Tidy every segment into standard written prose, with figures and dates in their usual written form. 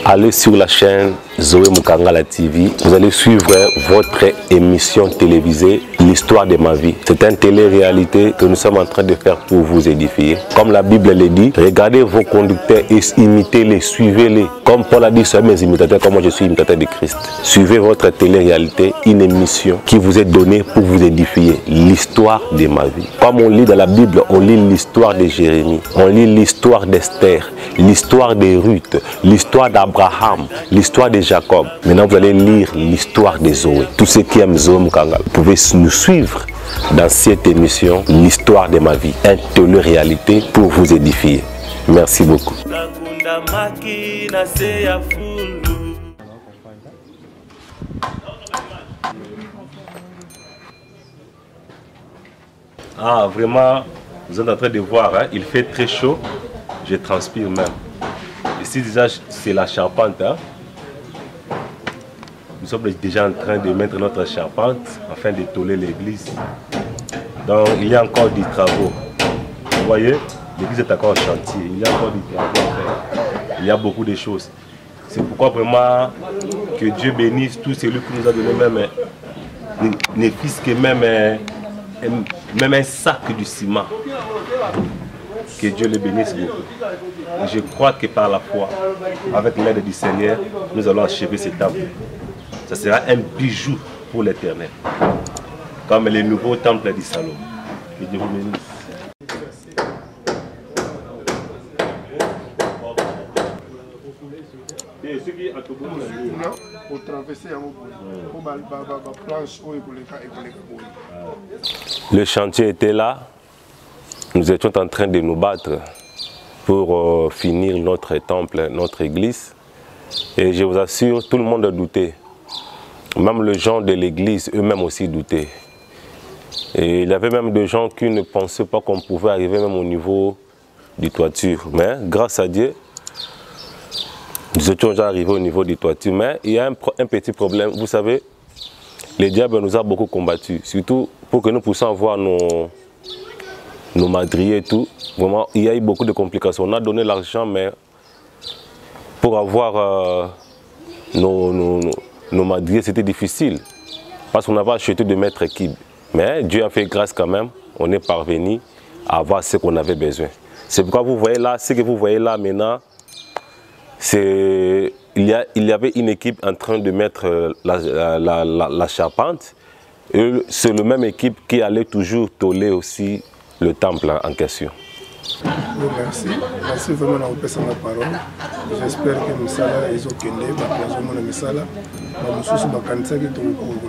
allez sur la chaîne Zoé Mukangala TV. Vous allez suivre votre émission télévisée, l'histoire de ma vie. C'est une télé-réalité que nous sommes en train de faire pour vous édifier. Comme la Bible le dit, regardez vos conducteurs et imitez-les, suivez-les. Comme Paul a dit, soyez mes imitateurs, comme moi je suis imitateur de Christ. Suivez votre télé-réalité, une émission qui vous est donnée pour vous édifier. L'histoire de ma vie. Comme on lit dans la Bible, on lit l'histoire de Jérémie, on lit l'histoire d'Esther, l'histoire de Ruth, l'histoire d'Abraham, l'histoire de Jacob. Maintenant, vous allez lire l'histoire de Zoé. Tous ceux qui aiment Zoé Mukangala, vous pouvez nous suivre dans cette émission, l'histoire de ma vie. Une télé-réalité pour vous édifier. Merci beaucoup. Ah, vraiment, vous êtes en train de voir, hein, il fait très chaud, je transpire même. Ici, déjà, c'est la charpente. Hein. Nous sommes déjà en train de mettre notre charpente afin de toller l'église. Donc, il y a encore des travaux. Vous voyez, l'église est encore en chantier. Il y a encore des travaux à faire. Il y a beaucoup de choses. C'est pourquoi vraiment que Dieu bénisse tout celui qui nous a donné même, ne fût-ce que même un sac de ciment. Que Dieu le bénisse beaucoup. Et je crois que par la foi, avec l'aide du Seigneur, nous allons achever cette table. Ça sera un bijou pour l'Éternel. Comme le nouveau temple du Salomon. Que Dieu vous bénisse. Le chantier était là. Nous étions en train de nous battre pour finir notre temple, notre église. Et je vous assure, tout le monde a douté. Même les gens de l'église, eux-mêmes aussi doutaient. Et il y avait même des gens qui ne pensaient pas qu'on pouvait arriver même au niveau du toiture. Mais grâce à Dieu, nous étions déjà arrivés au niveau du toiture. Mais il y a un petit problème. Vous savez, le diable nous a beaucoup combattus. Surtout pour que nous puissions avoir nos madriers et tout. Vraiment, il y a eu beaucoup de complications. On a donné l'argent, mais pour avoir nos madriers, c'était difficile. Parce qu'on avait acheté de mètres cubes. Mais Dieu a fait grâce quand même. On est parvenu à avoir ce qu'on avait besoin. C'est pourquoi vous voyez là, ce que vous voyez là maintenant, il y avait une équipe en train de mettre la charpente. Et c'est la même équipe qui allait toujours toller aussi le temple en question. Merci. Merci vraiment d'avoir passé ma parole. J'espère que Misala est ok. Misala, je kanisa ki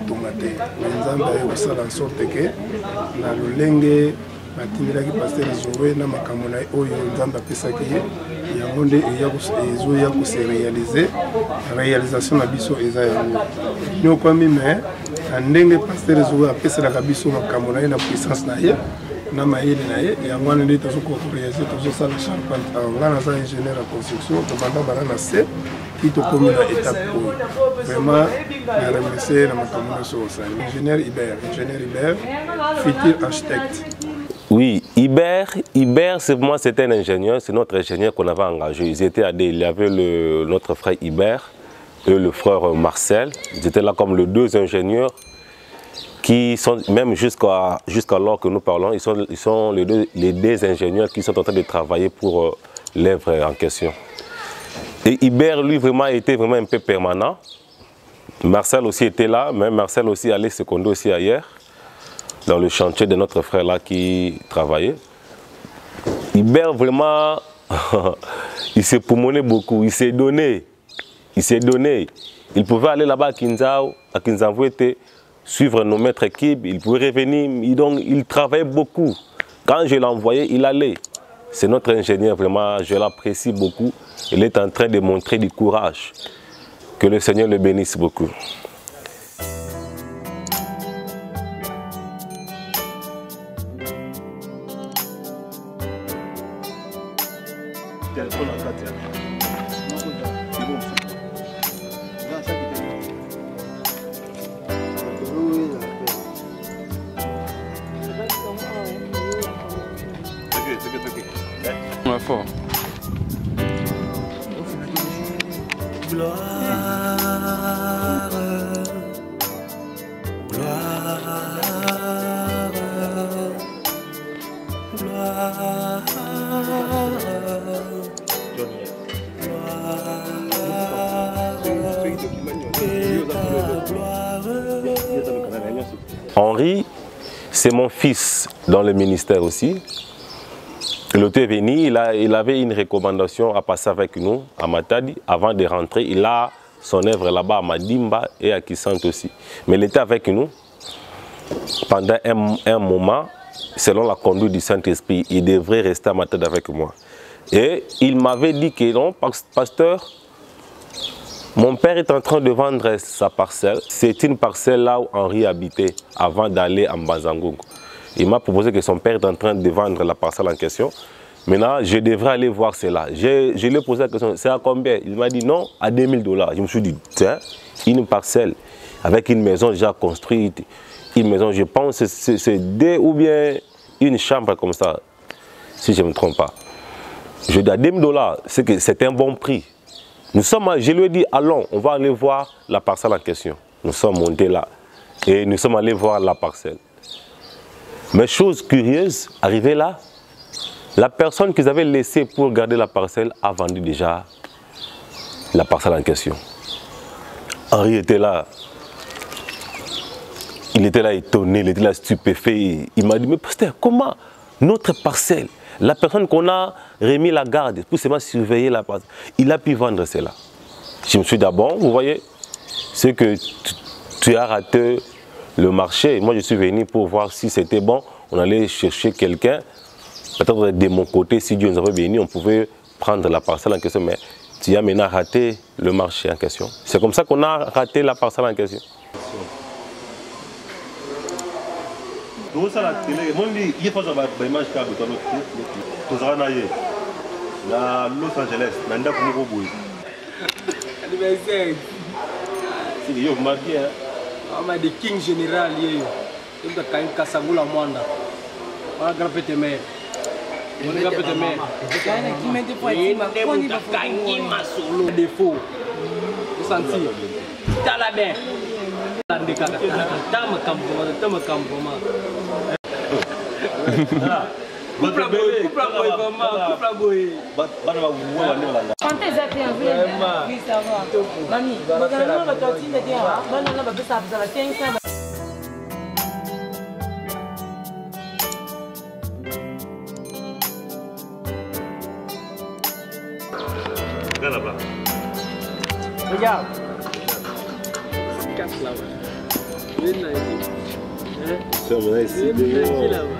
tomate. Nzamba e osala en sorte que na lolenge batimilaki pasteur Zoé na makambo na oyo Nzamba pesaki yango nde ezoya kose réaliser réalisation na biso eza yango. Nyokwami me ndenge pasteur Zoé apeselaka biso makambo na ye na puissance na ye na mayele na ye yango wana nde tozokoréaliser tozosala charpente. Nga naza ingénieur ya construction tomanda bana na se qui te commet à étape pour vraiment la remercier dans ma communauté. Ingénieur Hubert, futur architecte. Oui, Hubert c'est un ingénieur, c'est notre ingénieur qu'on avait engagé. Ils étaient à il y avait notre frère Hubert et le frère Marcel. Ils étaient là comme les deux ingénieurs qui sont, même jusqu'à l'heure que nous parlons, ils sont les deux ingénieurs qui sont en train de travailler pour l'œuvre en question. Et Hubert, lui, était vraiment un peu permanent. Marcel aussi était là, mais Marcel aussi allait seconder aussi ailleurs, dans le chantier de notre frère là qui travaillait. Hubert, vraiment, il s'est promené beaucoup, il s'est donné. Il pouvait aller là-bas à Kinzamvou, suivre nos maîtres équipes, il pouvait revenir, donc il travaillait beaucoup. Quand je l'envoyais, il allait. C'est notre ingénieur, vraiment, je l'apprécie beaucoup. Il est en train de montrer du courage. Que le Seigneur le bénisse beaucoup. Henri, c'est mon fils dans le ministère aussi. L'autre est venu, il avait une recommandation à passer avec nous à Matadi. Avant de rentrer, il a son œuvre là-bas à Madimba et à Kisante aussi. Mais il était avec nous pendant un moment, selon la conduite du Saint-Esprit. Il devrait rester à Matadi avec moi. Et il m'avait dit que non, pasteur, mon père est en train de vendre sa parcelle. C'est une parcelle là où Henri habitait avant d'aller à Mbazangungu. Il m'a proposé que son père est en train de vendre la parcelle en question. Maintenant, je devrais aller voir cela. Je lui ai posé la question, c'est à combien? Il m'a dit non, à $2000. Je me suis dit, tiens, une parcelle avec une maison déjà construite. Une maison, je pense, c'est 2 ou bien une chambre comme ça, si je ne me trompe pas. Je dis à $2000, c'est un bon prix. Je lui ai dit, allons, on va aller voir la parcelle en question. Nous sommes montés là et nous sommes allés voir la parcelle. Mais chose curieuse, arrivé là, la personne qu'ils avaient laissée pour garder la parcelle a vendu déjà la parcelle en question. Henri était là. Il était là étonné, il était là stupéfait. Il m'a dit, mais pasteur, comment notre parcelle, la personne qu'on a remis la garde pour seulement surveiller la parcelle, il a pu vendre cela? Je me suis dit, bon, vous voyez, c'est que tu as raté le marché. Moi, je suis venu pour voir si c'était bon. On allait chercher quelqu'un. Peut-être de mon côté, si Dieu nous avait béni, on pouvait prendre la parcelle en question. Mais tu as maintenant raté le marché en question. C'est comme ça qu'on a raté la parcelle en question. Los Angeles, nanda kumiko boy. Anniversaire. Si yo marqué hein. Ah de King Général yo. Il doit quand Kasangula Mwanda. Ah grand petit mère. Mon grand petit mère. Qui m'a dit pour être on va gagner ma solo défaut. Vous sentez? T'as la bien. Tande kaka. Tama kampo. Couple boy. Quand t'es appelé un vrai, oui, ça va. Mamie, regarde-moi la tortille de dire, non, bah, ça vous a la 15 ans. Regarde là-bas. Regarde. Casse là-bas. Viens là ici. Ça va ici. Viens là-bas.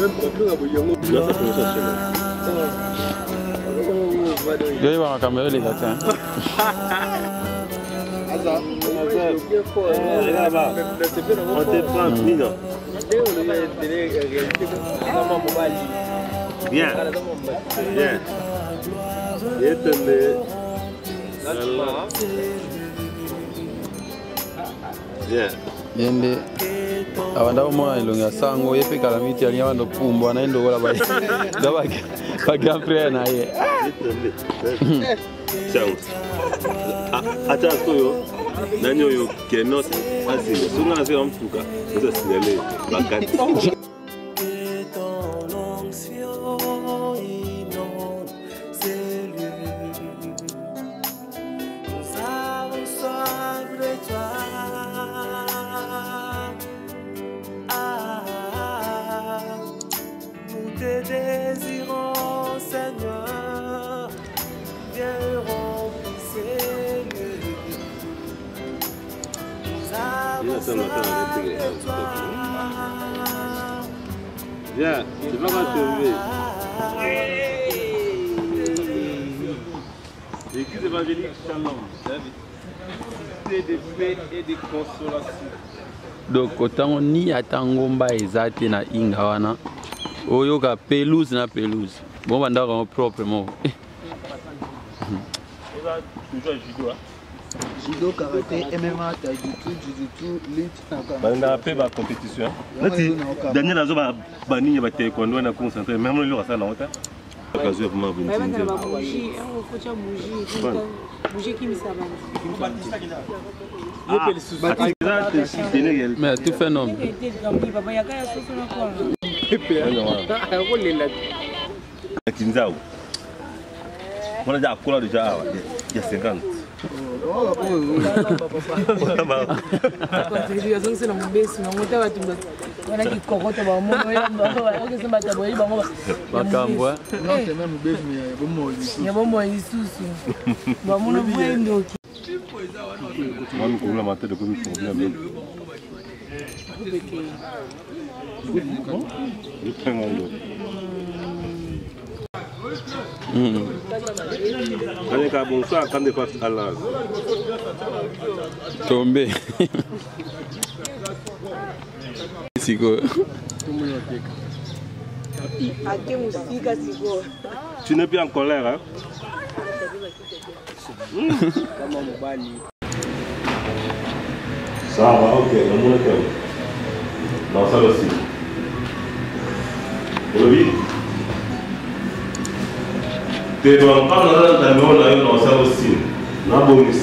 On te prend bien. Bien. Bien. Bien. Yende abanda omona ilonga sango yepe kalamiti ali abanda pumbo anaenda kola ba ba grand frère na ye Ciao. Acha soyo nani oyo kenot asile sunga na sema mtuka ndio sinyele bakati Viens, tu vas te lever. L'église évangélique Shalom, c'est de paix et de consolation. Donc autant ni atangomba ezate na inga wana oyo ka pelouse na pelouse bon banda ko proprement On va toujours judo. Judo, karaté, MMA, taijutsu, jujutsu, lutte. On a fait la compétition. Daniel Azo va bannir le taekwondo, on a concentré. Même le reste, on a fait. Occasion vraiment bonne. Mais tout fait non. Kinzao. On a déjà coulé déjà il y a 50. Bonsoir, quand des passes à l'âge. Tombé. Tu n'es plus en colère, hein? Ça va, ok, on est dans ça aussi. Oui. Tu ne vas pas dans ça aussi. Non, bonus.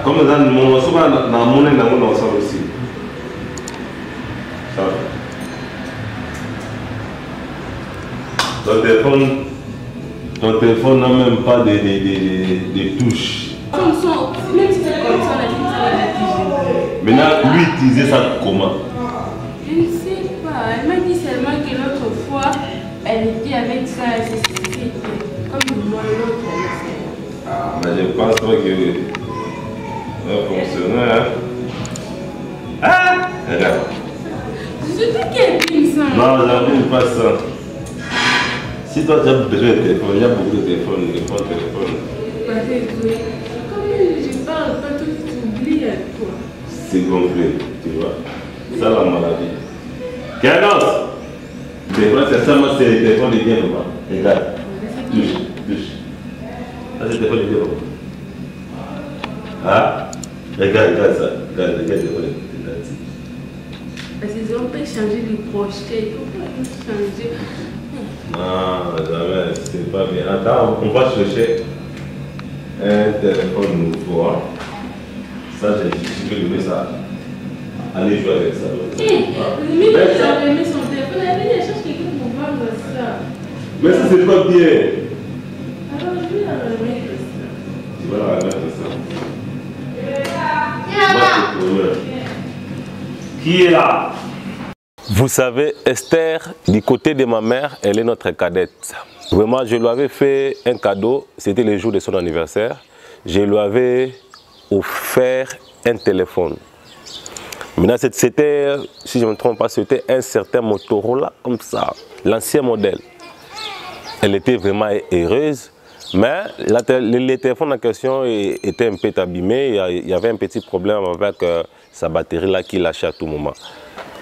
Comme dans le monde, souvent dans le monde, dans ça aussi. Ça va. Ton téléphone n'a même pas de touches. Maintenant, lui utiliser ça comment? Je ne sais pas. Elle m'a dit seulement que l'autre fois, elle était avec ça, comme moi l'autre. Mais je pense pas que ça va fonctionner. Hein? Ah! Regarde. C'est toi qui as dit ça. Non, j'avoue pas ça. Si toi tu as besoin de téléphone, il y a beaucoup de téléphones, de bons téléphones. Comme je parle pas, tout tu oublies à toi. C'est gonflé, tu vois. C'est ça la maladie. Carlos! Des fois, c'est seulement c'est les téléphones de bien, maman. Regarde. Touche, touche. Ça, c'est le téléphone de bien, maman. Ah? Regarde, regarde ça. Regarde le téléphone de bien. Parce qu'ils ont pas changé de projeté. Ils ont changé. Non, jamais, c'est pas bien. Attends, on va chercher un téléphone nouveau. Ça, j'ai dit ça. Allez jouer avec ça. Limite, j'avais mis son téléphone. Elle avait des choses qui vont vendre ça. Mais ça, c'est pas bien. Alors, je vais la remettre ça. Tu vas la remettre ça. Qui est là? Vous savez, Esther, du côté de ma mère, elle est notre cadette. Vraiment, je lui avais fait un cadeau, c'était le jour de son anniversaire. Je lui avais offert un téléphone. Maintenant, c'était, si je ne me trompe pas, c'était un certain Motorola, comme ça, l'ancien modèle. Elle était vraiment heureuse, mais le téléphone en question était un peu abîmé. Il y avait un petit problème avec sa batterie là qui lâchait à tout moment.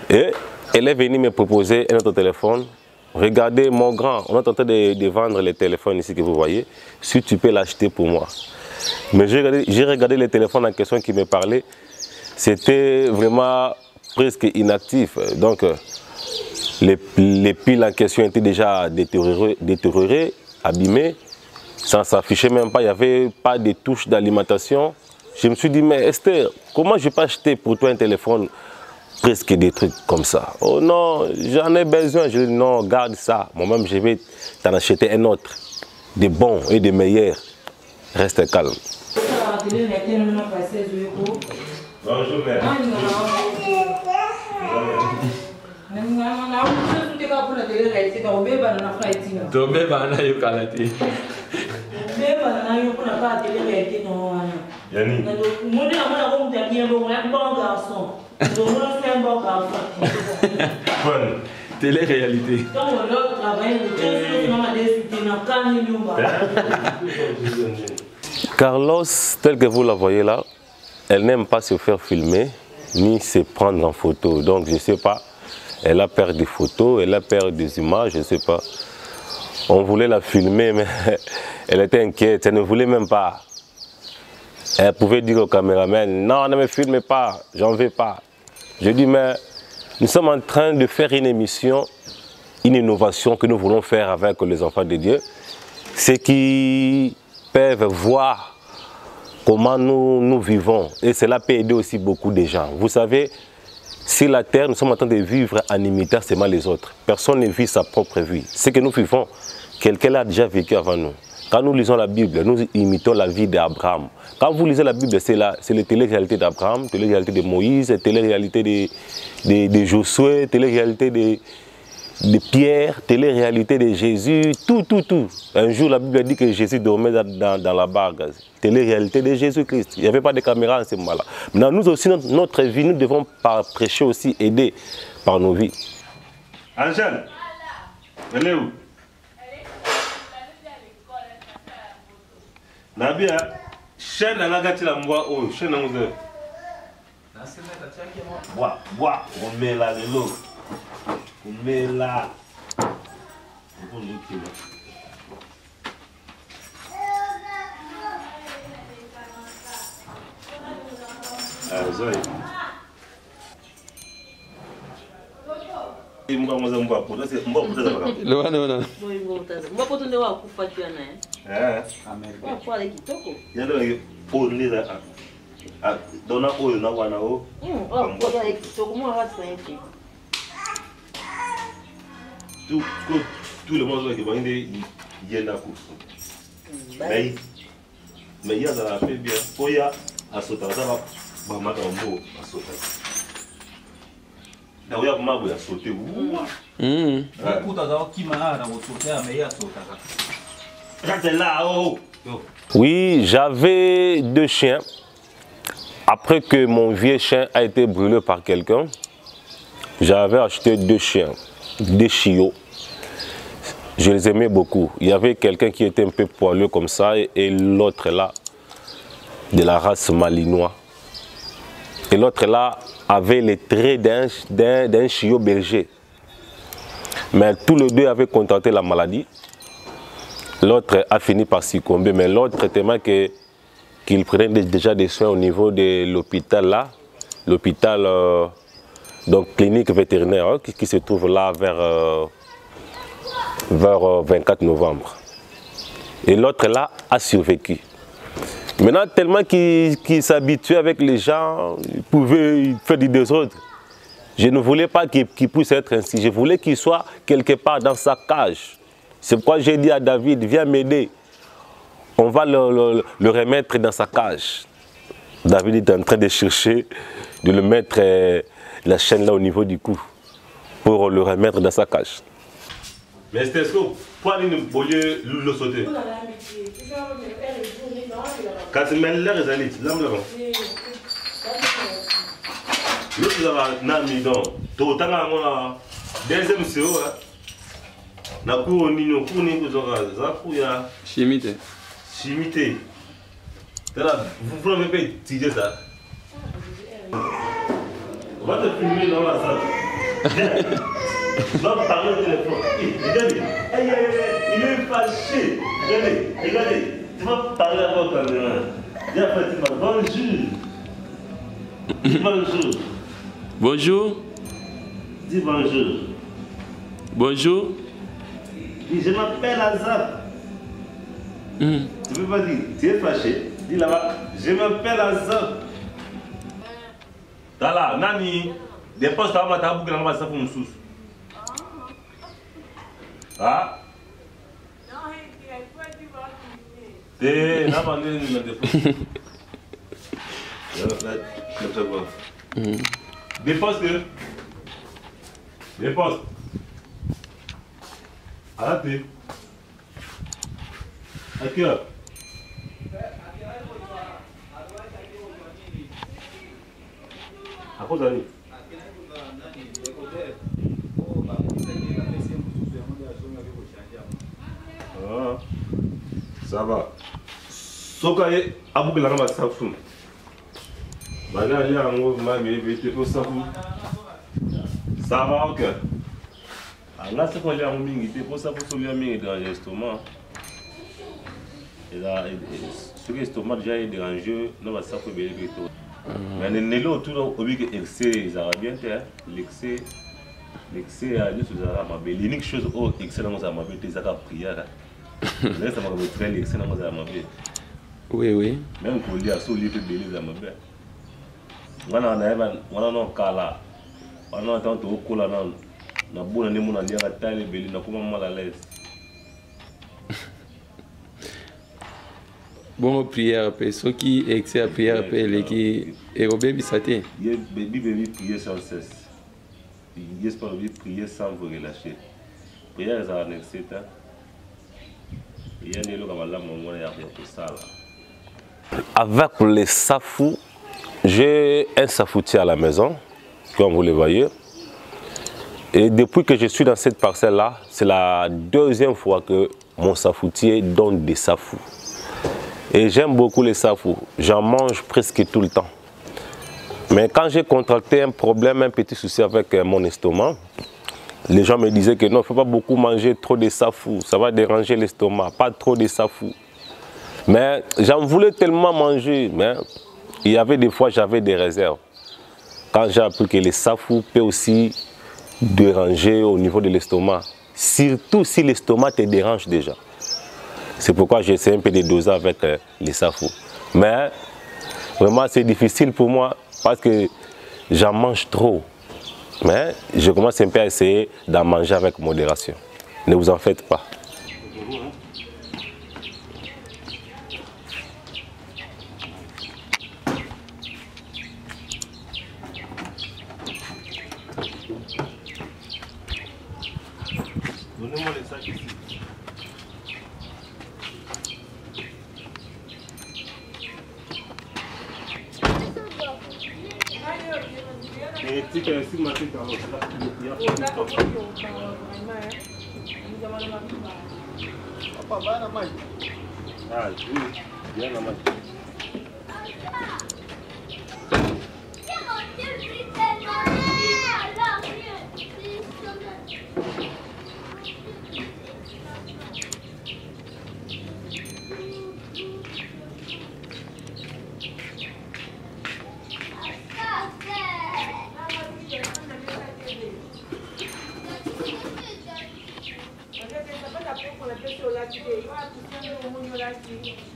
Et elle est venue me proposer un autre téléphone. Regardez mon grand, on est en train de vendre les téléphones ici que vous voyez. Si tu peux l'acheter pour moi. Mais j'ai regardé les téléphones en question qui me parlaient. C'était vraiment presque inactif. Donc les piles en question étaient déjà détériorées, abîmées. Ça ne s'affichait même pas, il n'y avait pas de touche d'alimentation. Je me suis dit, mais Esther, comment je peux acheter pour toi un téléphone presque des trucs comme ça? Oh non, j'en ai besoin. Je dis non, garde ça. Moi-même, je vais t'en acheter un autre. Des bons et des meilleurs. Reste calme. Bonjour, mère. Télé-réalité. Carlos, tel que vous la voyez là, elle n'aime pas se faire filmer ni se prendre en photo. Donc je ne sais pas, elle a peur des photos, elle a peur des images, je ne sais pas. On voulait la filmer, mais elle était inquiète, elle ne voulait même pas. Elle pouvait dire au caméraman, non, ne me filme pas, j'en veux pas. Je dis, mais nous sommes en train de faire une émission, une innovation que nous voulons faire avec les enfants de Dieu. Ceux qui peuvent voir comment nous vivons. Et cela peut aider aussi beaucoup de gens. Vous savez, sur la terre, nous sommes en train de vivre en imitant seulement les autres. Personne ne vit sa propre vie. Ce que nous vivons, quelqu'un l'a déjà vécu avant nous. Quand nous lisons la Bible, nous imitons la vie d'Abraham. Quand vous lisez la Bible, c'est la télé-réalité d'Abraham, télé-réalité de Moïse, télé-réalité de Josué, télé-réalité de Pierre, télé-réalité de Jésus, tout. Un jour, la Bible dit que Jésus dormait dans la barque. Télé-réalité de Jésus-Christ. Il n'y avait pas de caméra en ce moment-là. Maintenant, nous aussi, notre vie, nous devons prêcher aussi, aider par nos vies. Angèle, elle est où? Nabia, chaîne à la gâte la moi, oh, chaîne à nous. Bois, on met là le lot. On met là. Ah, Zoé. Tout le monde qui va y aller mais il y a la fait bien. Il y a à sauter ça va mettre un mot à sauter. Là, il y a ma boue à sauter. Oui, j'avais 2 chiens. Après que mon vieux chien a été brûlé par quelqu'un, j'avais acheté 2 chiens, 2 chiots. Je les aimais beaucoup. Il y avait quelqu'un qui était un peu poilu comme ça et l'autre là, de la race malinois. Et l'autre là avait les traits d'un chiot berger. Mais tous les deux avaient contracté la maladie. L'autre a fini par succomber, mais l'autre tellement qu'il prenait déjà des soins au niveau de l'hôpital là, l'hôpital donc clinique vétérinaire qui se trouve là vers 24 novembre. Et l'autre là a survécu. Maintenant, tellement qu'il s'habituait avec les gens, il pouvait faire du désordre. Je ne voulais pas qu'il puisse être ainsi. Je voulais qu'il soit quelque part dans sa cage. C'est pourquoi j'ai dit à David, viens m'aider. On va le remettre dans sa cage. David est en train de chercher, de le mettre la chaîne là au niveau du cou, pour le remettre dans sa cage. Mais c'est ce que pour aller le sauter. Quand tu mets l'air, ils allaient, là, l'autre, n'a mis dans. Tout le temps, deuxième CO, na cour nino pour nous ça pour ya chimité. Vous pouvez pas tirer ça. On va te filmer dans la salle. Tu vas parler au téléphone. Regardez, il est fâché. Regardez, tu vas parler à votre caméra. Dis à Fatima, bonjour. Dis bonjour. Bonjour. Dis bonjour. Bonjour. Dis, je m'appelle Azap. Tu peux pas dire, tu es fâché. Dis là-bas, je m'appelle Azap. Tala, Nani, des postes à ma table, pour ça pour me sous. Ah? Eh, n'a pas donné le défaut. Des postes. Des postes. Arrêtez. À quelle heure? À cause d'aller. Ah, ça va. Sokaye, abou la rama safou. Bana ali ango mami bete ko safou. Ça va ok. Là c'est qu'on lui a mingi, c'est pour ça pour celui mingi dans l'estomac. Et là Ce que l'estomac déjà est dérangé, non, ça peut bien être. Mais les lots autour, au lieu que l'excès, les Arabiens, l'excès, l'unique chose, l'excès dans ma vie, c'est la prière. Là, ça m'a fait l'excès dans ma vie. Oui, oui. Même pour dire, ça, au lieu de bélir dans ma vie. On a un cas là. On a un temps au col là. On a beau aller mon allié à taille, bélir, on a comment mal à l'aise. Bon, prière, ceux qui excès à prière, les qui est au bébé saté. Bébé prier sans cesse. Il pas prier sans vous relâcher. Prière est en excès. Il y a des gens qui ont ça. Avec les safous, j'ai un safoutier à la maison, comme vous le voyez. Et depuis que je suis dans cette parcelle-là, c'est la deuxième fois que mon safoutier donne des safous. Et j'aime beaucoup les safous, j'en mange presque tout le temps. Mais quand j'ai contracté un problème, un petit souci avec mon estomac, les gens me disaient que non, il ne faut pas beaucoup manger trop de safous, ça va déranger l'estomac, pas trop de safous. Mais j'en voulais tellement manger, mais il y avait des fois, j'avais des réserves. Quand j'ai appris que les safous peuvent aussi déranger au niveau de l'estomac, surtout si l'estomac te dérange déjà. C'est pourquoi j'essaie un peu de doser avec les safous. Mais vraiment, c'est difficile pour moi parce que j'en mange trop. Mais je commence un peu à essayer d'en manger avec modération. Ne vous en faites pas. Donnez-moi les sacs ici.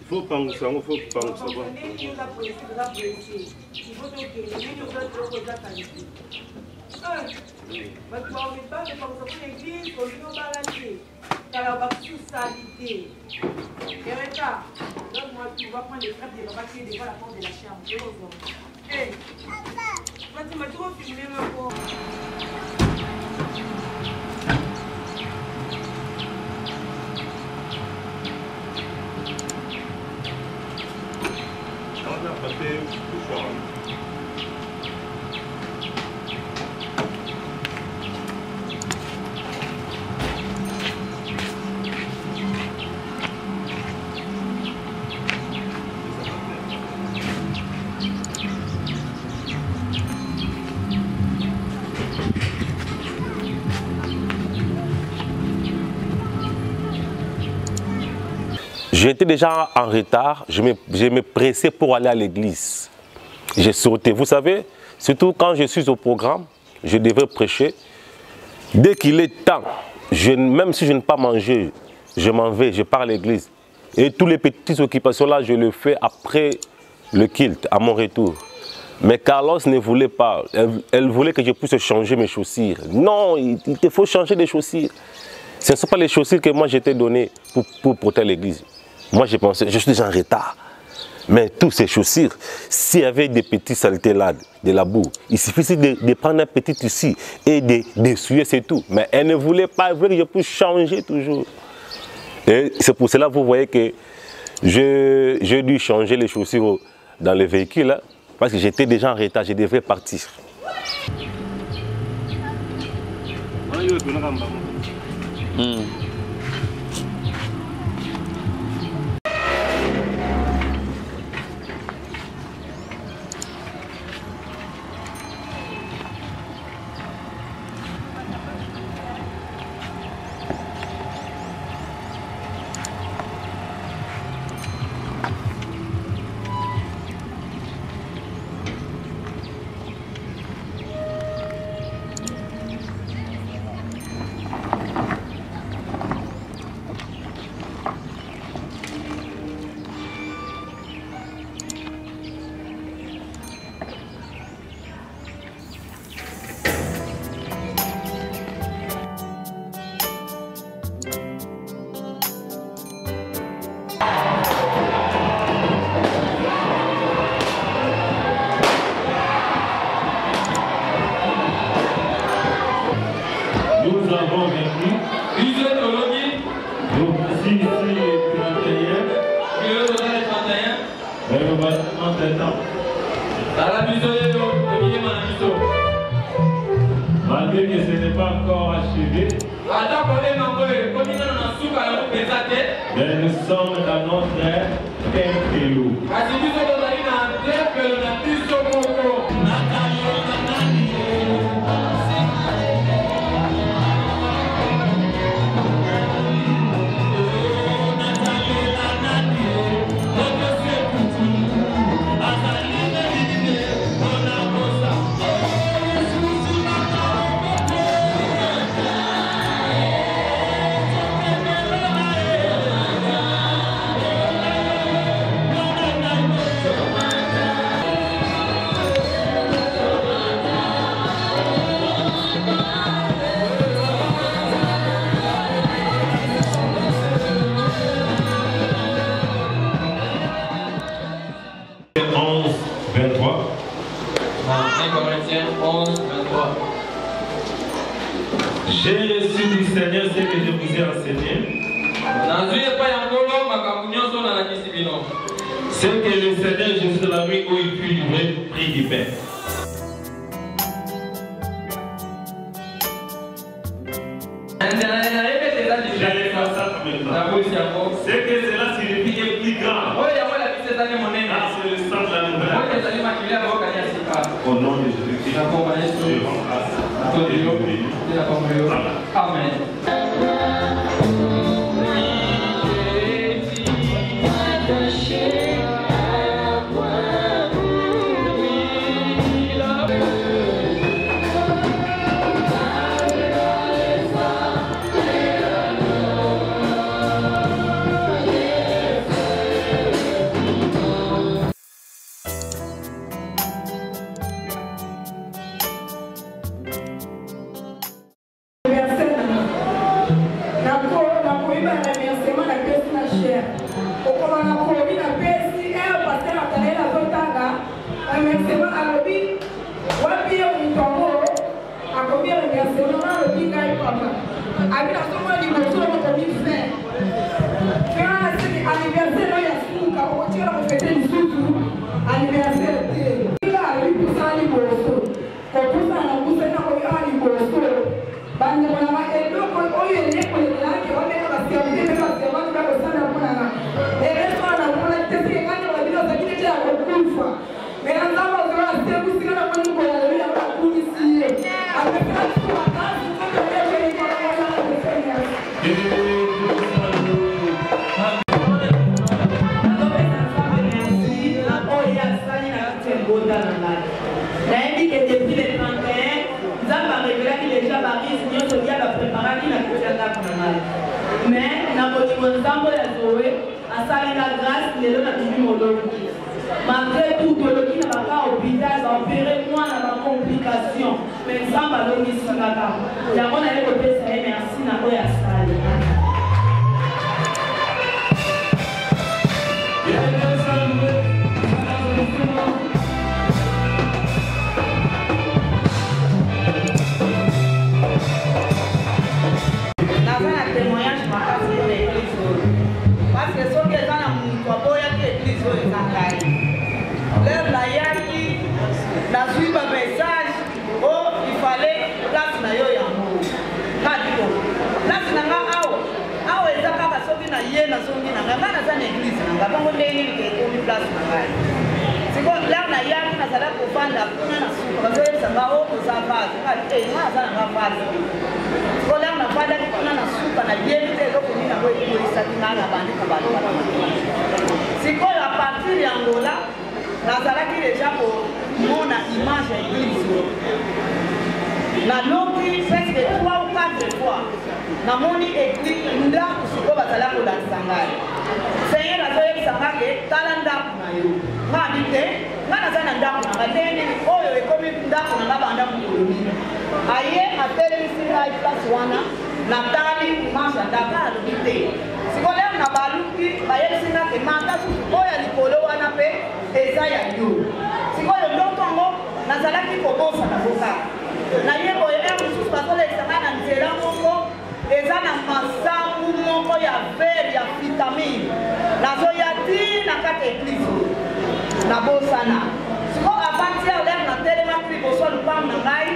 Faut pas nous faire, faut pas nous savoir. J'étais déjà en retard, je me pressais pour aller à l'église. J'ai sauté, vous savez, surtout quand je suis au programme, je devais prêcher. Dès qu'il est temps, même si je n'ai pas mangé, je m'en vais, je pars à l'église. Et toutes les petites occupations là, je le fais après le culte, à mon retour. Mais Carlos ne voulait pas, elle voulait que je puisse changer mes chaussures. Non, il te faut changer des chaussures. Ce ne sont pas les chaussures que moi j'étais données pour porter à l'église. Moi, je pensais, je suis déjà en retard. Mais toutes ces chaussures, s'il y avait des petites saletés là, de la boue, il suffisait de prendre un petit tissu et d'essuyer, c'est tout. Mais elle ne voulait pas, elle voulait que je puisse changer toujours. Et c'est pour cela que vous voyez que j'ai dû changer les chaussures dans le véhicule, là, parce que j'étais déjà en retard, je devais partir. entre-temps. Malgré que ce n'est pas encore achevé, mais nous sommes dans notre templo. J'ai reçu du Seigneur ce que je vous ai enseigné. C'est que le Seigneur Jésus de la nuit où il fut livré prit du pain. C'est que cela signifie est plus grand. C'est le sang de la nouvelle. Au nom de Jésus-Christ. Amen. Malgré tout, le qui n'a pas hôpital, va opérer moins dans la complication. Mais ça va le dire sur la gamme. Il y a mon ami qui peut faire merci à toi et à Sali. Parce que ce qui est dans la mouille, l'église l'air la yaki, la suite un message, oh, il fallait place na yo yango. Kadiko. Place na nga awo ezaka ka soki na ye na soki na nga na za na église na nga bango ndenge ke ko place na nga. Siko l'air na yaki na sala ko fanda kuna na suka ba zo sanga o ko sa vaze. Ka nga za na nga vaze. Siko l'air na fanda kuna na suka na ye te ko ni na ko isa kinanga bandi ko bali bala. Siko à partir d'Angola, nazalaki déjà pour mon image à l'église. La longue presque 3 ou 4 fois. Na moni église ndaku siko bazala ko dansanga. Seigneur azoye sangake talanda na yo. Ngani te, ngana zana ndaku na ndeni oyo ekomi ndaku na banda mukulu. Aye ateli singa place wana na tali image ndaka lobite. Sikole na baluki bayesinga ke manda oya likolo wana pe eza ya yo. Sikole ndotongo nazalaki kobosa na boka. Na yebo ya mususu basole esanga na nzela moko eza na masangu moko ya verre ya vitamine. Nazoya ti na kati église. na bosana siko apanti ya lek na telema liboso lupango na ngai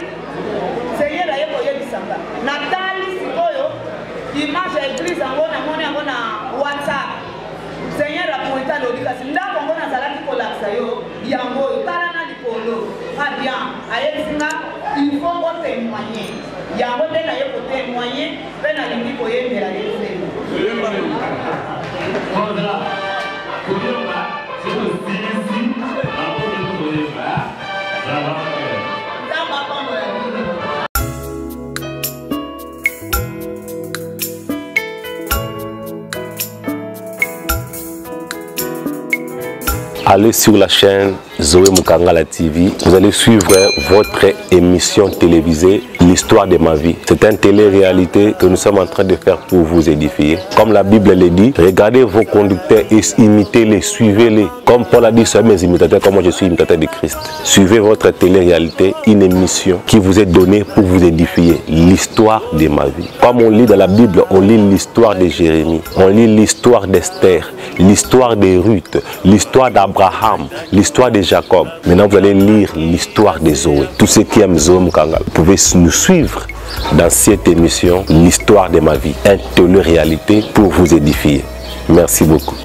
seigneur aye koyebisanga natali sikoyo image ya église yango namoni yango na WhatsApp seigneur apointa alobi kasi ndako yango nazalaki kolakisa yo yango oyo tala na likolo bien ayebisinga il faut otémoigner yango nde naye kotémoigner mpe nalingi koyembela ye nzembo Allez sur la chaîne Zoé Mukangala TV, vous allez suivre votre émission télévisée L'histoire de ma vie. C'est une télé-réalité que nous sommes en train de faire pour vous édifier. Comme la Bible le dit, regardez vos conducteurs et imitez-les, suivez-les. Comme Paul a dit, soyez mes imitateurs, comme moi je suis imitateur de Christ. Suivez votre télé-réalité, une émission qui vous est donnée pour vous édifier. L'histoire de ma vie. Comme on lit dans la Bible, on lit l'histoire de Jérémie, on lit l'histoire d'Esther, l'histoire de Ruth, l'histoire d'Abraham, l'histoire de Jacob. Maintenant, vous allez lire l'histoire de Zoé. Tous ceux qui aiment Zoé Mukangala, vous pouvez nous suivre dans cette émission, l'histoire de ma vie. Une télé-réalité pour vous édifier. Merci beaucoup.